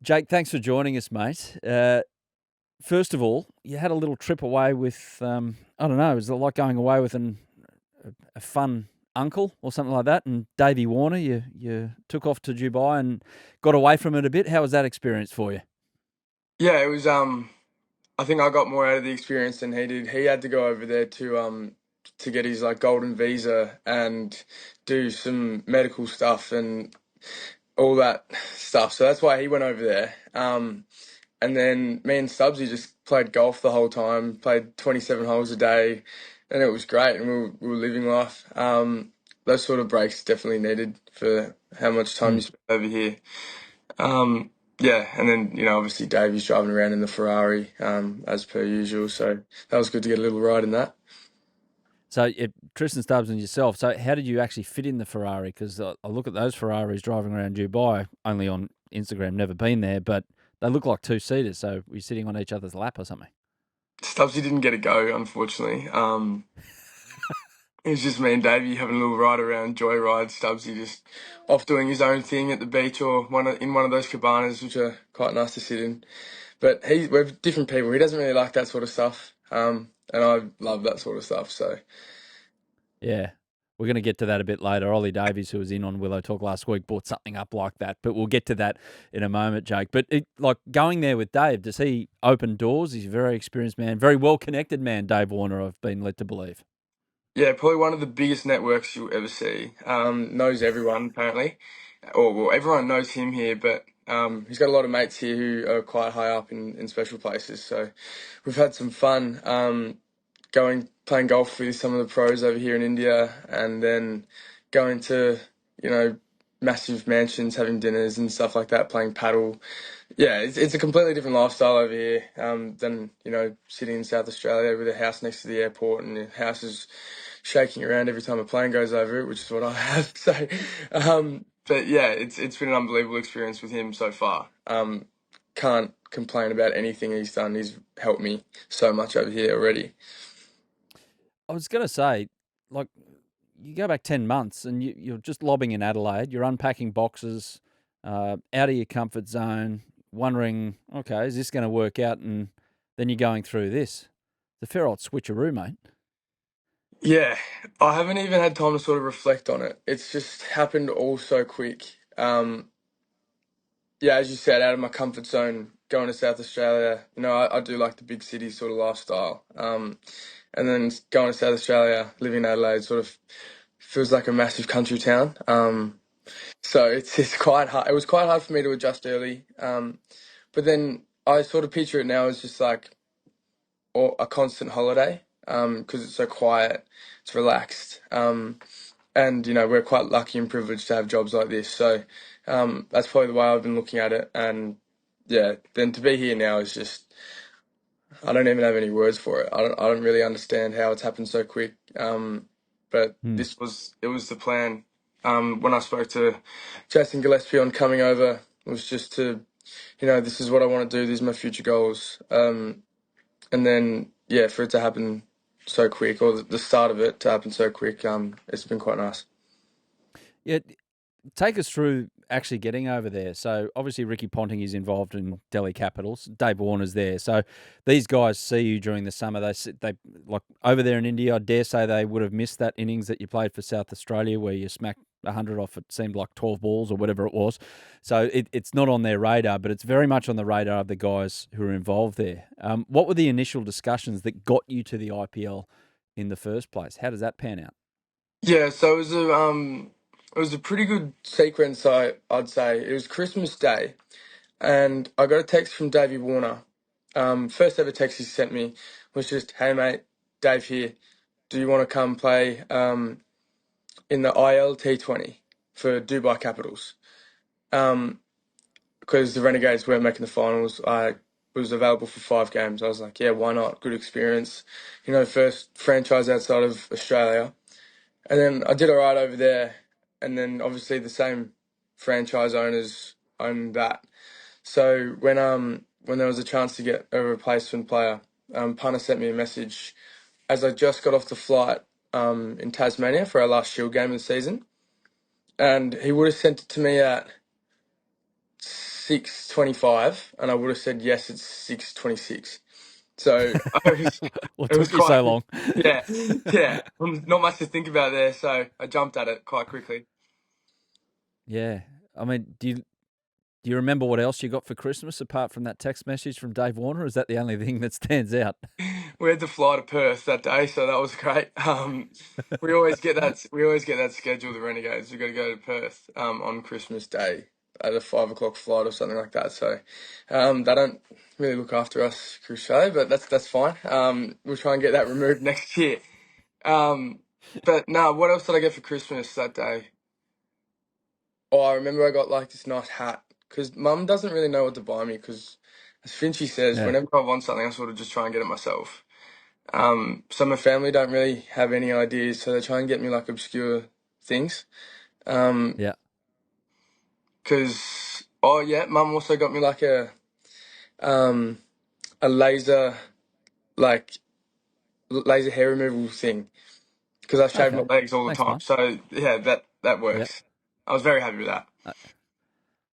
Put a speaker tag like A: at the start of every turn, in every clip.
A: Jake, thanks for joining us, mate. First of all, you had a little trip away with, I don't know, it was like going away with a fun uncle or something like that. And Davey Warner, you took off to Dubai and got away from it a bit. How was that experience for you?
B: Yeah, it was. I think I got more out of the experience than he did. He had to go over there to get his like golden visa and do some medical stuff and all that stuff. So that's why he went over there. And then me and Stubbsy just played golf the whole time. Played 27 holes a day, and it was great. And we were living life. Those sort of breaks definitely needed for how much time you
A: Mm.
B: spend over here. Um, yeah, and then obviously Davey's driving around in the Ferrari, as per usual. So that was good to get a little ride in that.
A: So, Tristan Stubbs and yourself. So, how did you actually fit in the Ferrari? Because I look at those Ferraris driving around Dubai, only on Instagram, never been there, but they look like two seaters. So, we're sitting on each other's lap or something.
B: Stubbsy didn't get a go, unfortunately. It was just me and Davey having a little ride around, joyride. Stubbsy just off doing his own thing at the beach or in one of those cabanas, which are quite nice to sit in. But we're different people. He doesn't really like that sort of stuff, and I love that sort of stuff. So
A: Yeah. We're going to get to that a bit later. Ollie Davies, who was in on Willow Talk last week, brought something up like that, but we'll get to that in a moment, Jake. But like going there with Dave, does he open doors? He's a very experienced man, very well connected man, Dave Warner, I've been led to believe.
B: yeah, probably one of the biggest networks you'll ever see. Knows everyone apparently, or well, everyone knows him here, but he's got a lot of mates here who are quite high up in special places. So we've had some fun going playing golf with some of the pros over here in India, and then going to you know massive mansions, having dinners and stuff like that, playing paddle. Yeah, it's a completely different lifestyle over here than sitting in South Australia with a house next to the airport and the house is shaking around every time a plane goes over it, which is what I have. So, but yeah, it's been an unbelievable experience with him so far. Can't complain about anything he's done. He's helped me so much over here already.
A: I was going to say, like, you go back 10 months and you're just lobbing in Adelaide, you're unpacking boxes, out of your comfort zone, wondering, okay, is this going to work out? And then you're going through this. It's a fair old switcheroo, mate.
B: Yeah, I haven't even had time to sort of reflect on it. It's just happened all so quick. Yeah, as you said, out of my comfort zone, going to South Australia. I do like the big city sort of lifestyle. And then going to South Australia, living in Adelaide, sort of feels like a massive country town. So it's quite hard. It was quite hard for me to adjust early. But then I sort of picture it now as just like a constant holiday. Because it's so quiet, it's relaxed. And we're quite lucky and privileged to have jobs like this. So that's probably the way I've been looking at it. And yeah, then to be here now is just I don't even have any words for it. I don't really understand how it's happened so quick. But
A: Hmm.
B: it was the plan. When I spoke to Jason Gillespie on coming over, it was just to this is what I want to do. These are my future goals. And then yeah, for it to happen so quick, or the start of it to happen so quick, it's been quite nice.
A: Yeah, take us through actually getting over there. So obviously Ricky Ponting is involved in Delhi Capitals. Dave Warner's there. So these guys see you during the summer. They like over there in India. I dare say they would have missed that innings that you played for South Australia where you smacked 100 off. It seemed like 12 balls or whatever it was. So it's not on their radar, but it's very much on the radar of the guys who are involved there. What were the initial discussions that got you to the IPL in the first place? How does that pan out?
B: Yeah, so it was a pretty good sequence. I'd say it was Christmas Day, and I got a text from Davey Warner. First ever text he sent me was just, "Hey mate, Dave here. Do you want to come play in the IL T20 for Dubai Capitals?" Um, because the Renegades weren't making the finals, I was available for 5 games. I was like, "Yeah, why not? Good experience. First franchise outside of Australia." And then I did all right over there, and then obviously the same franchise owners own that. So when there was a chance to get a replacement player, Punter sent me a message as I just got off the flight in Tasmania for our last Shield game of the season, and he would have sent it to me at 6:25, and I would have said yes, it's 6:26. So
A: What
B: it was
A: took you
B: quite,
A: so long?
B: yeah, yeah, not much to think about there. So I jumped at it quite quickly.
A: Yeah. I mean, do you remember what else you got for Christmas apart from that text message from Dave Warner? Or is that the only thing that stands out?
B: We had to fly to Perth that day, so that was great. We always get that. We always get that schedule. The Renegades. We got to go to Perth on Christmas Day at a 5 o'clock flight or something like that. So they don't really look after us, Crusoe, but that's fine. We'll try and get that removed next year. But no, what else did I get for Christmas that day? Oh, I remember I got like this nice hat because Mum doesn't really know what to buy me because, as Finchy says,
A: Yeah.
B: whenever I want something, I sort of just try and get it myself. So my family don't really have any ideas, so they try and get me like obscure things.
A: Yeah.
B: Because oh yeah, Mum also got me like um a laser like laser hair removal thing because I shave my
A: Okay.
B: legs all the
A: Thanks,
B: time.
A: mate.
B: So yeah, that
A: Yeah.
B: works. I was very happy with that.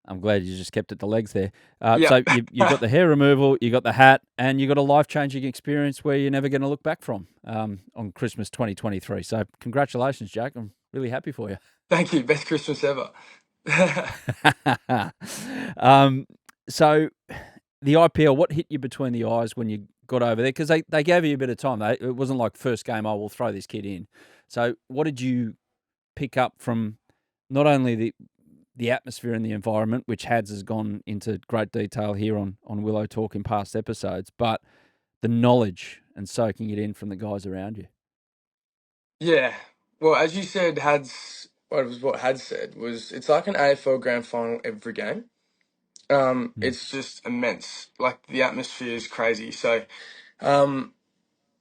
A: I'm glad you just kept it the legs there.
B: Yeah.
A: So you got the hair removal, you got the hat, and you got a life changing experience where you're never going to look back from on Christmas 2023. So congratulations, Jack. I'm really happy for you.
B: Thank you. Best Christmas ever.
A: um, so the IPL, what hit you between the eyes when you got over there? Because they gave you a bit of time. It wasn't like first game, oh, we'll throw this kid in. So what did you pick up from not only the atmosphere and the environment, which Hads has gone into great detail here on Willow Talk in past episodes, but the knowledge and soaking it in from the guys around you?
B: Yeah. Well, as you said, what Had said was it's like an AFL grand final every game.
A: Mm.
B: It's just immense. Like the atmosphere is crazy. So, um,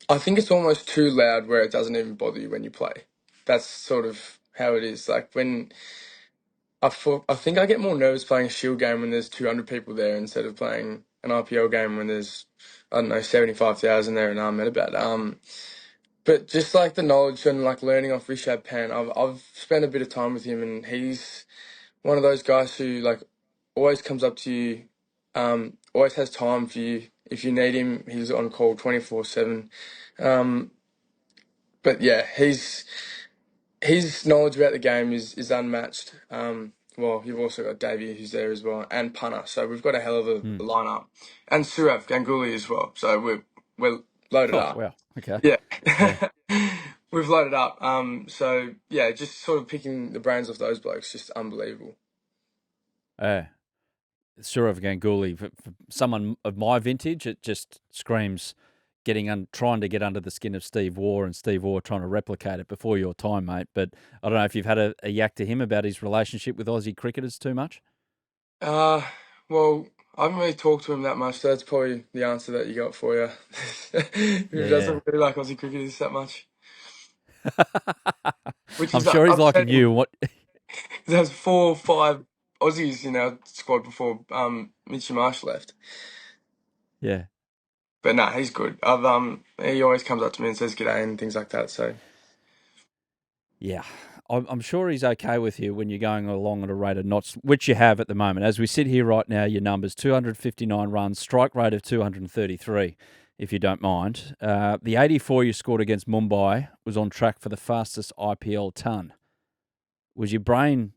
B: I think it's almost too loud where it doesn't even bother you when you play. That's sort of how it is. Like when I think I get more nervous playing a Shield game when there's 200 people there instead of playing an IPL game when there's I don't know 75,000 there in Ahmedabad. But just like the knowledge and like learning off Rishad Pan, I've spent a bit of time with him, and he's one of those guys who like always comes up to you, always has time for you. If you need him, he's on call 24/7. Um, but yeah, his knowledge about the game is unmatched. Well, you've also got Davey who's there as well, and Punter. So we've got a hell of a
A: Mm.
B: lineup, and Surav Ganguly as well. So we're loaded
A: Oh,
B: up.
A: wow. Okay.
B: Yeah.
A: Yeah.
B: We've loaded up. So yeah, just sort of picking the brains off those blokes, just unbelievable.
A: Uh, Surav Ganguly, for someone of my vintage, it just screams trying to get under the skin of Steve Waugh, and Steve Waugh trying to replicate it before your time, mate. But I don't know if you've had a yak to him about his relationship with Aussie cricketers too much.
B: Uh, well, I haven't really talked to him that much, so that's probably the answer that you got for you. Who
A: Yeah.
B: doesn't really like Aussie cricketers that much? Which
A: I'm
B: is
A: sure he's liking
B: upsetting.
A: you. What?
B: There's 4 or 5 Aussies in our squad before Mitchy Marsh left.
A: Yeah.
B: But nah, he's good. He always comes up to me and says g'day and things like that. So
A: Yeah. I'm sure he's okay with you when you're going along at a rate of knots, which you have at the moment. As we sit here right now, your numbers 259 runs, strike rate of 233, if you don't mind. The 84 you scored against Mumbai was on track for the fastest IPL ton. Was your brain,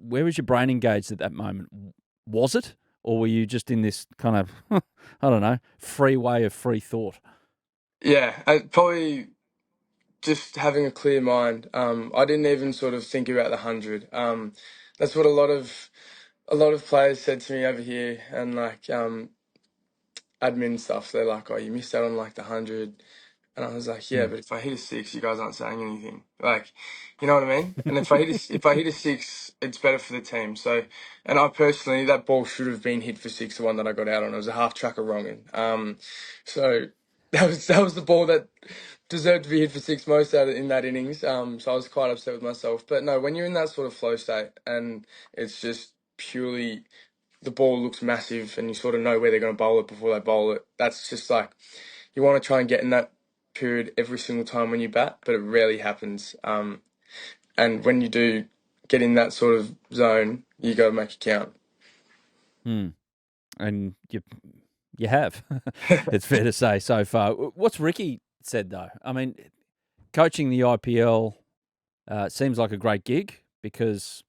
A: where was your brain engaged at that moment? Was it? Or were you just in this kind of, I don't know, free way of free thought?
B: yeah, probably just having a clear mind. I didn't even sort of think about the 100. That's what a lot of players said to me over here, and like admin stuff. They're like, "Oh, you missed out on like the 100," and I was like, "Yeah,
A: Hmm.
B: but if I hit a six, you guys aren't saying anything. Like, you know what I mean? And if I hit a six, it's better for the team. So, and I personally, that ball should have been hit for six. The one that I got out on, it was a half tracker wrong. So that was the ball that deserved to be hit for six most out in that innings. So I was quite upset with myself. But no, when you're in that sort of flow state and it's just purely the ball looks massive and you sort of know where they're going to bowl it before they bowl it. That's just like you want to try and get in that period every single time when you bat, but it rarely happens. And when you do get in that sort of zone, you got to make it count.
A: Hmm. And you have. It's fair to say so far. What's Ricky said though? I mean, coaching the IPL seems like a great gig because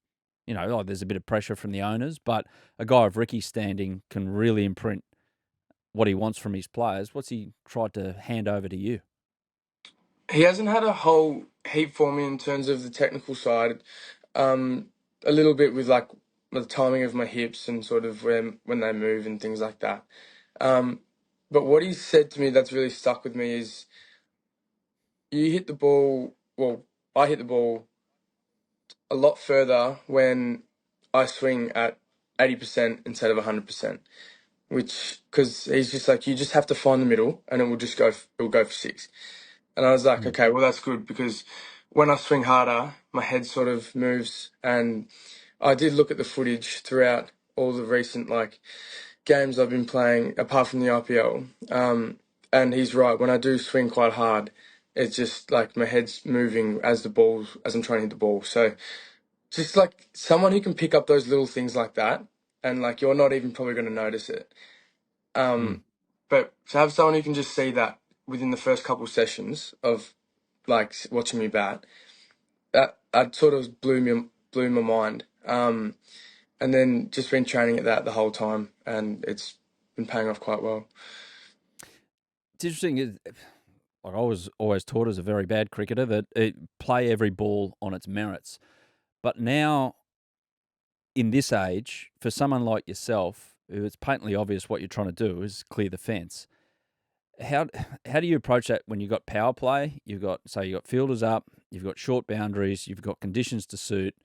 A: there's a bit of pressure from the owners, but a guy of Ricky's standing can really imprint what he wants from his players. What's he tried to hand over to you?
B: He hasn't had a whole heap for me in terms of the technical side. Um, a little bit with like the timing of my hips and sort of when they move and things like that. Um, but what he said to me that's really stuck with me is you hit the ball. Well, I hit the ball a lot further when I swing at 80% instead of 100%. Which because he's just like you just have to find the middle and it will just go. It will go for six. And I was like,
A: Mm.
B: okay, well that's good because when I swing harder, my head sort of moves. And I did look at the footage throughout all the recent like games I've been playing, apart from the IPL. And he's right. When I do swing quite hard, it's just like my head's moving as I'm trying to hit the ball. So just like someone who can pick up those little things like that, and like you're not even probably going to notice it.
A: Mm.
B: But to have someone who can just see that within the first couple sessions of like watching me bat, that sort of blew my mind. And then just been training at that the whole time, and it's been paying off quite well.
A: It's interesting. Like I was always taught as a very bad cricketer that play every ball on its merits. But now, in this age, for someone like yourself, who it's patently obvious what you're trying to do is clear the fence. How how do you approach that when you've got power play? You've got fielders up, you've got short boundaries, you've got conditions to suit.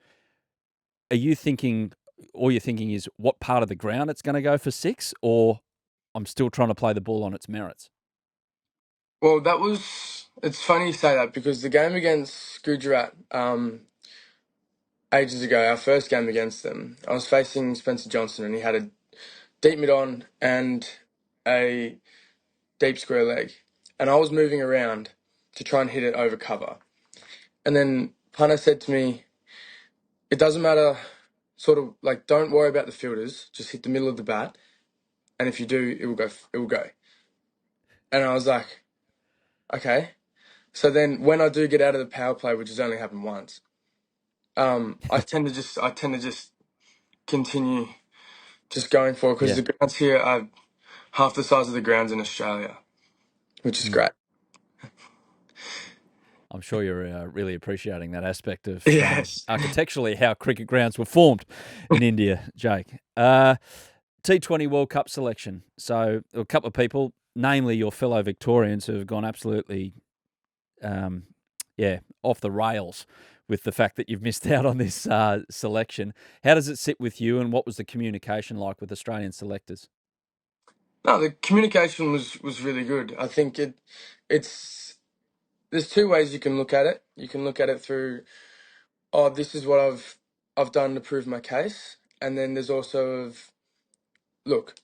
A: Are you thinking all you're thinking is what part of the ground it's going to go for six, or I'm still trying to play the ball on its merits?
B: Well, it's funny you say that because the game against Gujarat ages ago, our first game against them, I was facing Spencer Johnson and he had a deep mid on and a deep square leg. And I was moving around to try and hit it over cover. And then Punter said to me, it doesn't matter, sort of like, don't worry about the fielders, just hit the middle of the bat. And if you do, it will go. And I was like, okay. So then when I do get out of the power play, which has only happened once, I tend to just continue just going for it because
A: Yeah.
B: the grounds here are half the size of the grounds in Australia, which is
A: Mm.
B: great.
A: I'm sure you're really appreciating that aspect of
B: Yes.
A: architecturally how cricket grounds were formed in India, Jake. T20 World Cup selection. So a couple of people, namely your fellow Victorians, who have gone absolutely, off the rails with the fact that you've missed out on this selection. How does it sit with you, and what was the communication like with Australian selectors?
B: No, the communication was really good. I think it's there's two ways you can look at it. You can look at it through, oh, this is what I've done to prove my case, and then there's also of, look,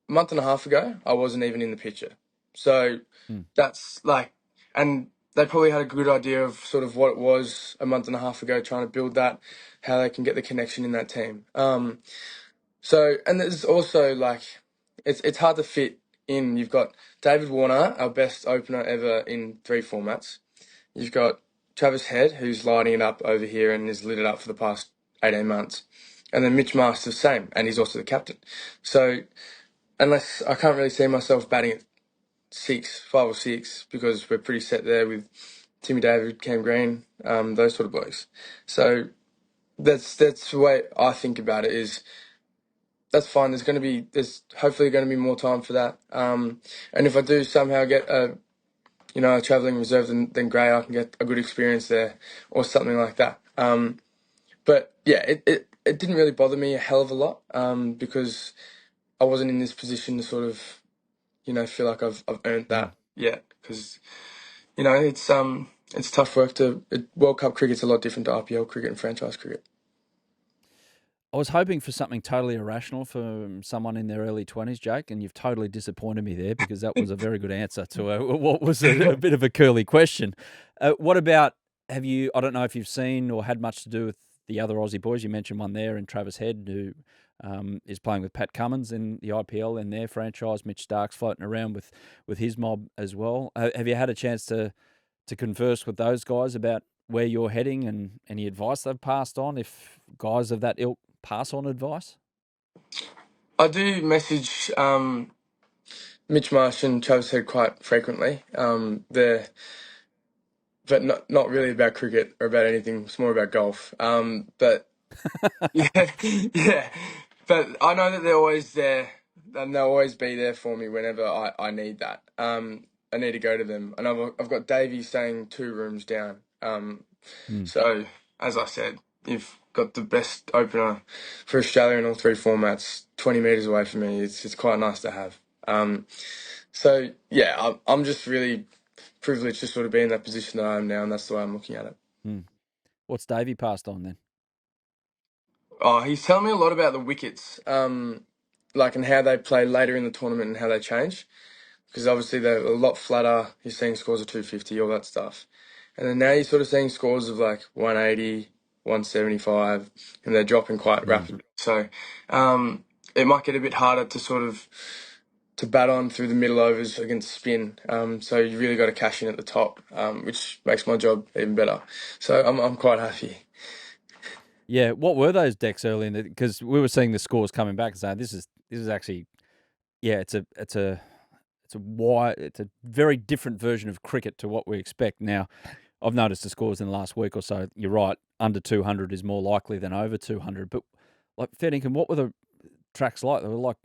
B: a month and a half ago, I wasn't even in the picture. So
A: Mm.
B: that's like, and they probably had a good idea of sort of what it was a month and a half ago, trying to build that, how they can get the connection in that team. So, and there's also like, it's hard to fit in. You've got David Warner, our best opener ever in 3 formats. You've got Travis Head, who's lighting it up over here and has lit it up for the past 18 months. And then Mitch Masters, same, and he's also the captain. So, unless I can't really see myself batting at 5 or 6, because we're pretty set there with Timmy David, Cam Green, those sort of blokes. So that's the way I think about it. Is that's fine. There's hopefully going to be more time for that. And if I do somehow get a travelling reserve, then great, I can get a good experience there or something like that. But yeah, it didn't really bother me a hell of a lot because I wasn't in this position to sort of feel like I've earned
A: Mm.
B: that yet because it's tough work World Cup cricket's a lot different to IPL cricket and franchise cricket.
A: I was hoping for something totally irrational from someone in their early 20s, Jake, and you've totally disappointed me there because that was a very good answer to what was a bit of a curly question. What about, I don't know if you've seen or had much to do with the other Aussie boys. You mentioned one there in Travis Head, who is playing with Pat Cummins in the IPL in their franchise. Mitch Stark's floating around with his mob as well. Have you had a chance to converse with those guys about where you're heading and any advice they've passed on? If guys of that ilk pass on advice,
B: I do message Mitch Marsh and Travis Head quite frequently. They're but not really about cricket or about anything. It's more about golf. But yeah, yeah. But I know that they're always there, and they'll always be there for me whenever I need that. I need to go to them, and I've got Davey staying 2 rooms down. So as I said, you've got the best opener for Australia in all 3 formats, 20 meters away from me. It's quite nice to have. So yeah, I'm just really privileged to sort of be in that position that I am now, and that's the way I'm looking at it.
A: What's Davey passed on then?
B: Oh, he's telling me a lot about the wickets, like and how they play later in the tournament and how they change. Because obviously they're a lot flatter. You're seeing scores of 250, all that stuff. And then now you're sort of seeing scores of like 180, 175, and they're dropping quite rapidly. So it might get a bit harder to sort of to bat on through the middle overs against spin. So you really got to cash in at the top, which makes my job even better. So I'm quite happy.
A: Yeah, what were those decks early in the? Because we were seeing the scores coming back and saying this is actually, yeah, it's a very different version of cricket to what we expect now. I've noticed the scores in the last week or so. You're right, under 200 is more likely than over 200. But like fair dinkum, what were the tracks like? They were like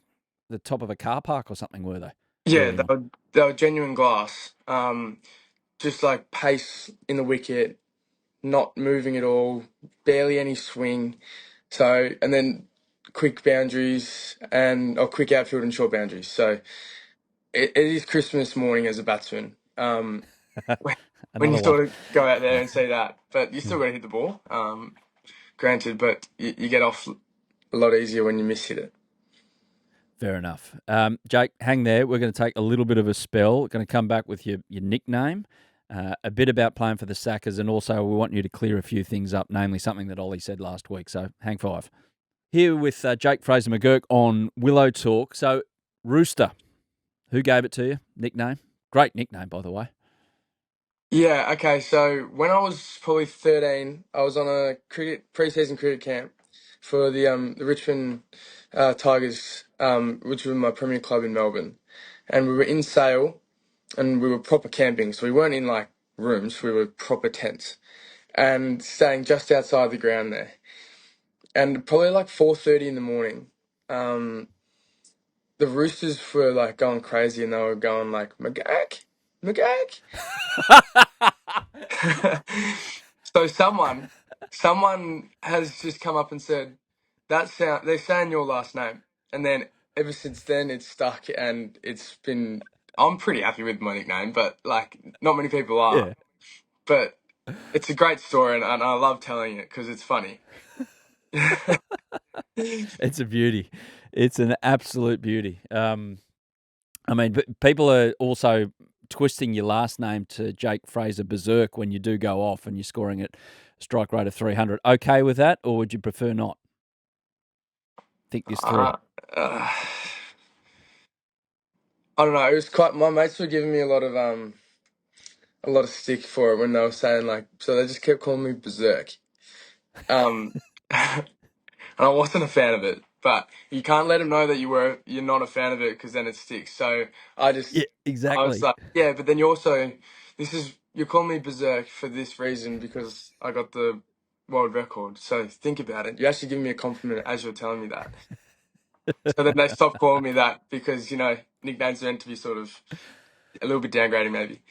A: the top of a car park or something, were they?
B: Yeah,
A: Early on.
B: they were genuine glass. Just like pace in the wicket, not moving at all, barely any swing. So, and then quick boundaries or quick outfield and short boundaries. So it is Christmas morning as a batsman. When
A: Another
B: you
A: one.
B: sort of go out there and see that, but you still got to hit the ball. Granted, but you get off a lot easier when you miss hit it.
A: Fair enough. Jake, hang there. We're going to take a little bit of a spell. Going to come back with your nickname, a bit about playing for the Sackers, and also we want you to clear a few things up, namely something that Ollie said last week. So hang five. Here with Jake Fraser-McGurk on Willow Talk. So, Rooster, who gave it to you? Nickname? Great nickname, by the way.
B: Yeah, okay, so when I was probably 13, I was on a pre-season cricket camp for the Richmond Tigers, which were my premier club in Melbourne. And we were in Sale, and we were proper camping, so we weren't in like rooms, we were proper tents, and staying just outside the ground there. And probably like 4:30 in the morning, the Roosters were like going crazy, and they were going like, McGurk, McGurk. So someone has just come up and said that sound. They're saying your last name, and then ever since then it's stuck, and it's been. I'm pretty happy with my nickname, but like not many people are.
A: Yeah.
B: But it's a great story, and I love telling it because it's funny.
A: It's a beauty. It's an absolute beauty. I mean, but people are also twisting your last name to Jake Fraser-Berserk when you do go off and you're scoring at a strike rate of 300. Okay with that, or would you prefer not? Think this through.
B: I don't know. It was quite. My mates were giving me a lot of stick for it when they were saying like. So they just kept calling me Berserk. Um, and I wasn't a fan of it. But you can't let them know that you're not a fan of it because then it sticks. So
A: Yeah,
B: I was
A: exactly.
B: like, yeah. But then you're calling me Berserk for this reason because I got the world record. So think about it. You're actually giving me a compliment as you're telling me that. So then they stopped calling me that because nicknames are meant to be sort of a little bit downgrading maybe.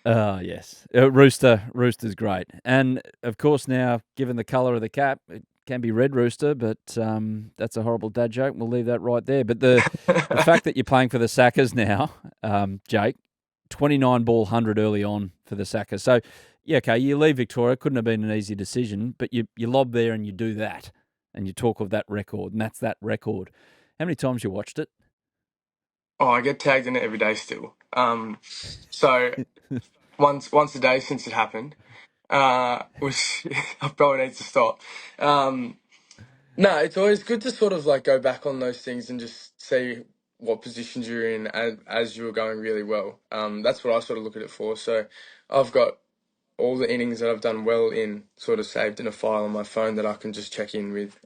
A: Oh, yes. Rooster's great. And, of course, now, given the colour of the cap, it can be Red Rooster, but that's a horrible dad joke. We'll leave that right there. But the fact that you're playing for the Sackers now, Jake, 29 ball 100 early on for the Sackers. So, yeah, okay, you leave Victoria. Couldn't have been an easy decision, but you lob there and you do that. And you talk of that record, and that's that record. How many times you watched it?
B: Oh, I get tagged in it every day still. So once a day since it happened, which I probably need to stop. No, it's always good to sort of like go back on those things and just see what positions you're in as you were going really well. That's what I sort of look at it for. So I've got all the innings that I've done well in sort of saved in a file on my phone that I can just check in with.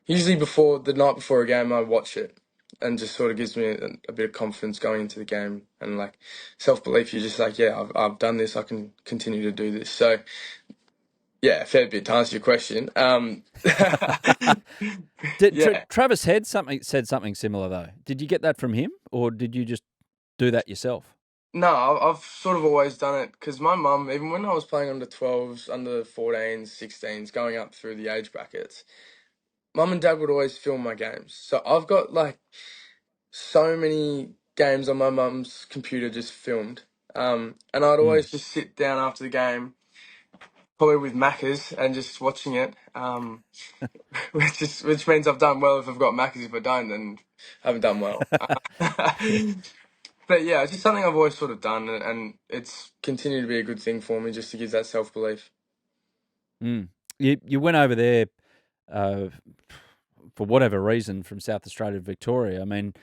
B: Usually before the night before a game, I watch it and just sort of gives me a bit of confidence going into the game and like self belief. You're just like, yeah, I've done this. I can continue to do this. So yeah, a fair bit to answer your question. Yeah.
A: Travis Head said something similar though? Did you get that from him, or did you just do that yourself?
B: No, I've sort of always done it because my mum, even when I was playing under 12s, under 14s, 16s, going up through the age brackets, mum and dad would always film my games. So I've got like so many games on my mum's computer just filmed. And I'd
A: Mm.
B: always just sit down after the game, probably with Macca's, and just watching it. Which means I've done well if I've got Macca's. If I don't, then I haven't done well. But yeah, it's just something I've always sort of done, and it's continued to be a good thing for me just to give that self belief.
A: Mm. You went over there uh, for whatever reason from South Australia to Victoria. I mean,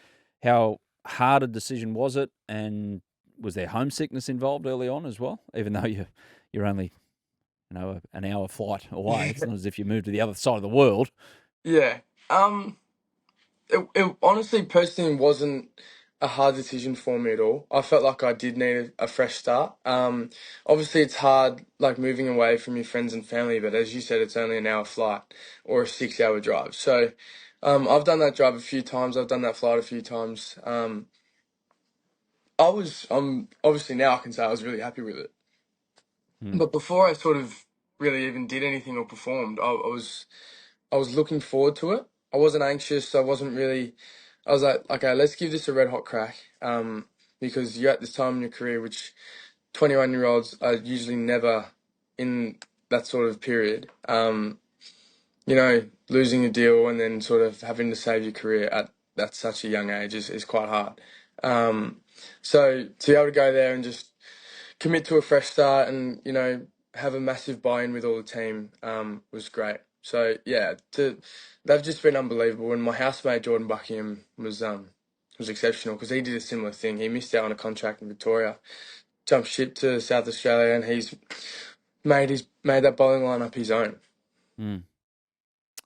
A: how hard a decision was it, and was there homesickness involved early on as well? Even though you're only an hour flight away, it's not as if you moved to the other side of the world.
B: Yeah. It honestly, personally, wasn't a hard decision for me at all. I felt like I did need a fresh start. Obviously, it's hard, like moving away from your friends and family, but as you said, it's only an hour flight or a 6 hour drive. So, I've done that drive a few times. I've done that flight a few times. Obviously now I can say I was really happy with it.
A: Mm.
B: But before I sort of really even did anything or performed, I was looking forward to it. I wasn't anxious. I wasn't really. I was like, okay, let's give this a red hot crack. Because you're at this time in your career, which 21-year-olds are usually never in that sort of period. Losing a deal and then sort of having to save your career at such a young age is quite hard. So to be able to go there and just commit to a fresh start and have a massive buy-in with all the team was great. So yeah, they've just been unbelievable. And my housemate Jordan Buckingham was exceptional because he did a similar thing. He missed out on a contract in Victoria, jumped ship to South Australia, and he's made that bowling lineup his own.
A: Mm.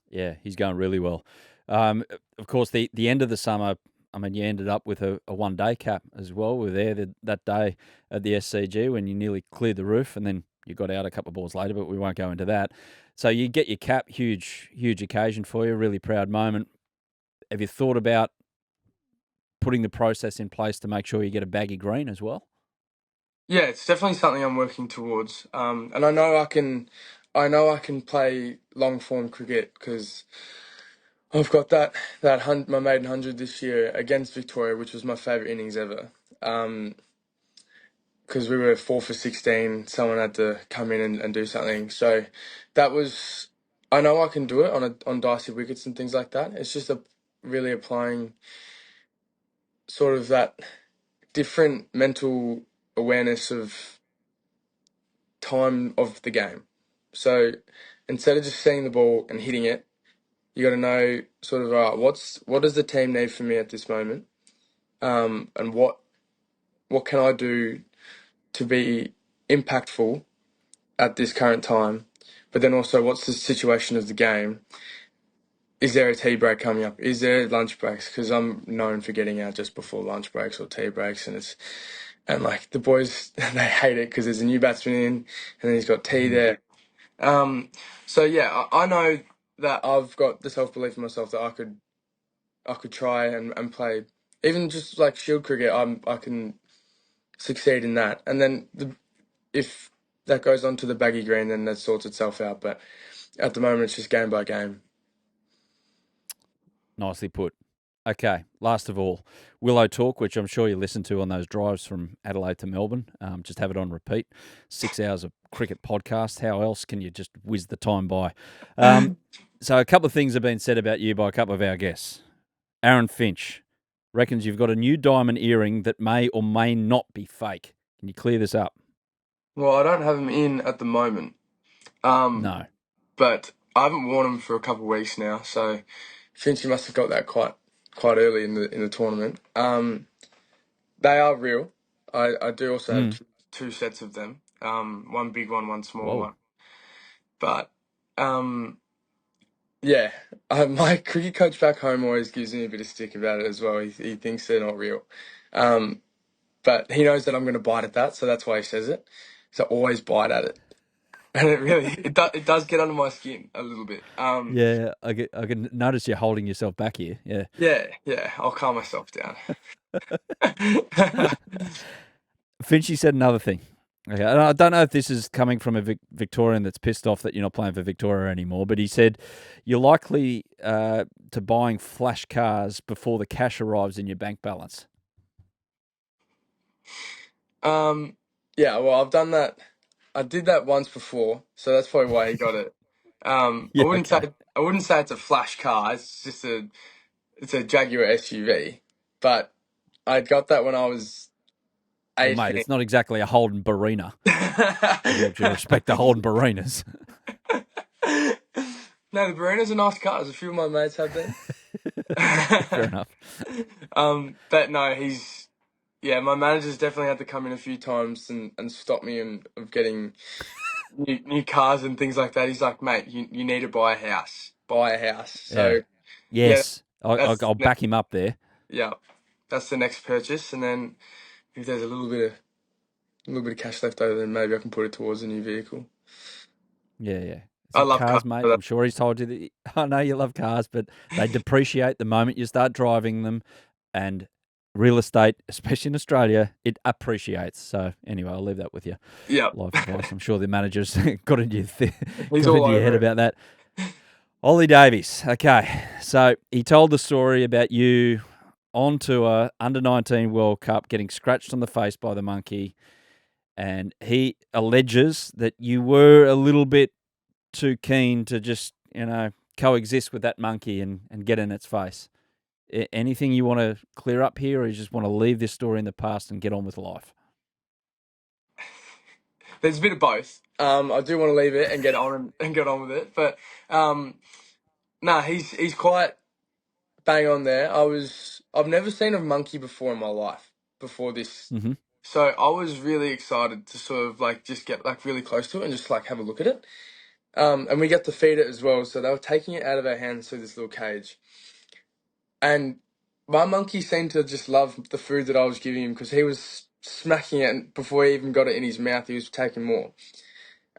A: Yeah, he's going really well. Of course, the end of the summer, I mean, you ended up with a one-day cap as well. We were there that day at the SCG when you nearly cleared the roof, and then you got out a couple of balls later, but we won't go into that. So you get your cap, huge occasion for you, really proud moment. Have you thought about putting the process in place to make sure you get a baggy green as well?
B: Yeah, it's definitely something I'm working towards. And I can play long form cricket because I've got my maiden 100 this year against Victoria, which was my favourite innings ever. Because we were 4 for 16, someone had to come in and do something. So that was, I know I can do it on dicey wickets and things like that. It's just really applying sort of that different mental awareness of time of the game. So instead of just seeing the ball and hitting it, you got to know sort of what does the team need from me at this moment, and what can I do to be impactful at this current time, but then also what's the situation of the game? Is there a tea break coming up? Is there lunch breaks? Because I'm known for getting out just before lunch breaks or tea breaks, and like the boys they hate it because there's a new batsman in, and then he's got tea
A: Mm.
B: there. So yeah, I know that I've got the self belief in myself that I could try and play even just like shield cricket. I can succeed in that, and then if that goes on to the baggy green, then that sorts itself out. But at the moment, it's just game by game.
A: Nicely put. Okay, last of all, Willow Talk, which I'm sure you listen to on those drives from Adelaide to Melbourne. Just have it on repeat. 6 hours of cricket podcast. How else can you just whiz the time by? So a couple of things have been said about you by a couple of our guests. Aaron Finch reckons you've got a new diamond earring that may or may not be fake. Can you clear this up?
B: Well, I don't have him in at the moment,
A: No.
B: but I haven't worn them for a couple of weeks now, so Finchie must have got that quite early in the tournament. They are real. I do also have
A: Mm.
B: two sets of them. One big one small
A: Whoa.
B: one. But yeah, my cricket coach back home always gives me a bit of stick about it as well. He thinks they're not real. Um, but he knows that I'm going to bite at that, so that's why he says it. So always bite at it, and it does get under my skin a little bit.
A: Yeah, I can notice you're holding yourself back here. Yeah.
B: Yeah, I'll calm myself down.
A: Finchie said another thing. Okay, and I don't know if this is coming from a Victorian that's pissed off that you're not playing for Victoria anymore, but he said you're likely to buying flash cars before the cash arrives in your bank balance.
B: Yeah, well, I've done that. I did that once before, so that's probably why he got it. I
A: Yeah,
B: wouldn't say
A: okay.
B: it's a flash car. It's just it's a Jaguar SUV, but I got that when I was
A: Well, mate,
B: 18.
A: it's not exactly a Holden Barina. With all due respect to Holden Barinas.
B: No, the Barinas are nice cars. A few of my mates have them.
A: Fair enough.
B: But no, yeah. My manager's definitely had to come in a few times and stop me of getting new cars and things like that. He's like, mate, you need to buy a house. Buy a house.
A: Yeah.
B: So yeah,
A: Yes.
B: that's
A: I'll back him up there.
B: yeah, that's the next purchase. And then if there's a little bit of cash left over, then maybe I can put it towards a new vehicle.
A: Yeah, yeah.
B: I
A: See,
B: love cars.
A: cars, mate, I'm sure he's told you that. I know you love cars, but they depreciate the moment you start driving them. And real estate, especially in Australia, it appreciates. So anyway, I'll leave that with you.
B: Yeah,
A: Life advice. I'm sure the manager's got into
B: he's
A: got
B: all
A: into your head
B: over it.
A: about that. Ollie Davies. Okay, so he told the story about you on tour, under-19 World Cup, getting scratched on the face by the monkey, and he alleges that you were a little bit too keen to just, coexist with that monkey and get in its face. Anything you want to clear up here, or you just want to leave this story in the past and get on with life?
B: There's a bit of both. I do want to leave it and get on and get on with it, but nah, he's quite bang on there. I've never seen a monkey before in my life before this,
A: Mm-hmm.
B: so I was really excited to sort of like just get like really close to it and just like have a look at it. And we got to feed it as well, so they were taking it out of our hands through this little cage, and my monkey seemed to just love the food that I was giving him because he was smacking it and before he even got it in his mouth. He was taking more.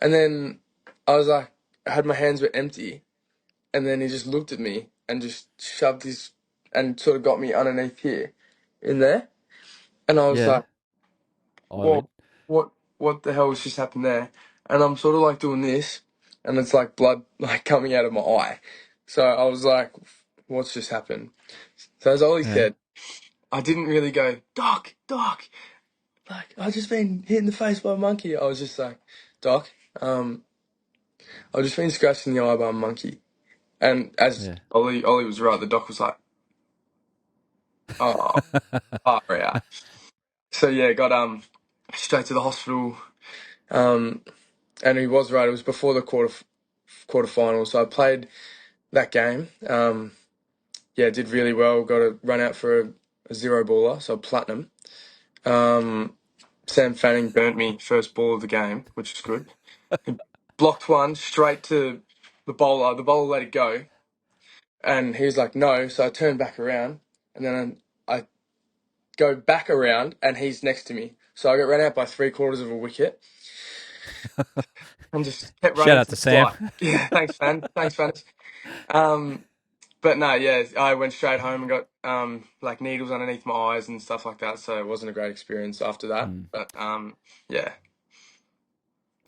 B: And then I was like, I had my hands were empty, and then he just looked at me and just shoved his and sort of got me underneath here, in there, and I was
A: Yeah.
B: like, what,
A: Eyelid.
B: what the hell has just happened there? And I'm sort of like doing this, and it's like blood like coming out of my eye. So I was like, what's just happened? So as Ollie
A: Yeah.
B: said, I didn't really go, Doc, Doc. Like I just been hit in the face by a monkey. I was just like, Doc, I've just been scratched in the eye by a monkey. And as
A: Yeah.
B: Ollie was right, the doc was like, oh, far out. So yeah, got straight to the hospital. Um, and he was right. It was before the quarterfinal, so I played that game. Yeah, did really well. Got a run out for a zero baller, so platinum. Um, Sam Fanning burnt me first ball of the game, which is good. He blocked one straight to the bowler. The bowler let it go, and he was like, no. So I turned back around, and then I go back around, and he's next to me. So I got run out by 3/4 of a wicket, and just kept
A: Shout
B: running
A: out
B: to
A: to
B: the
A: Sam.
B: flight. Yeah, thanks, fan. Thanks, fan. Um, but no, yeah, I went straight home and got like needles underneath my eyes and stuff like that. So it wasn't a great experience after that.
A: Mm,
B: But yeah,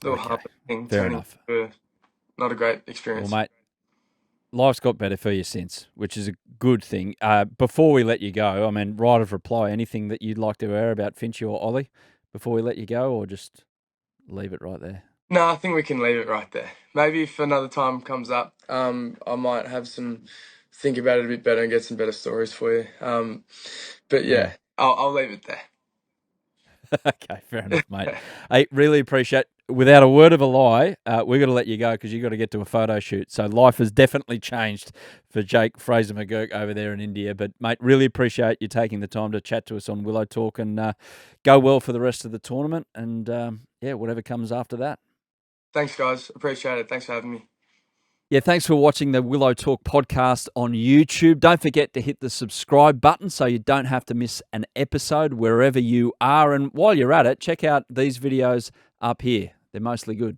B: little
A: okay.
B: heart thing
A: Fair
B: turning
A: enough.
B: to not a great
A: Well,
B: experience.
A: mate, life's got better for you since, which is a good thing. Before we let you go, I mean, right of reply, anything that you'd like to air about Finchie or Ollie before we let you go, or just leave it right there?
B: No, I think we can leave it right there. Maybe if another time comes up, I might have some think about it a bit better and get some better stories for you. But
A: Yeah.
B: yeah, I'll leave it there.
A: Okay, fair enough, mate. I really appreciate without a word of a lie, we've got to let you go because you've got to get to a photo shoot. So life has definitely changed for Jake Fraser-McGurk over there in India. But, mate, really appreciate you taking the time to chat to us on Willow Talk, and go well for the rest of the tournament and, whatever comes after that.
B: Thanks, guys. Appreciate it. Thanks for having me.
A: Yeah, thanks for watching the Willow Talk podcast on YouTube. Don't forget to hit the subscribe button so you don't have to miss an episode wherever you are. And while you're at it, check out these videos up here. They're mostly good.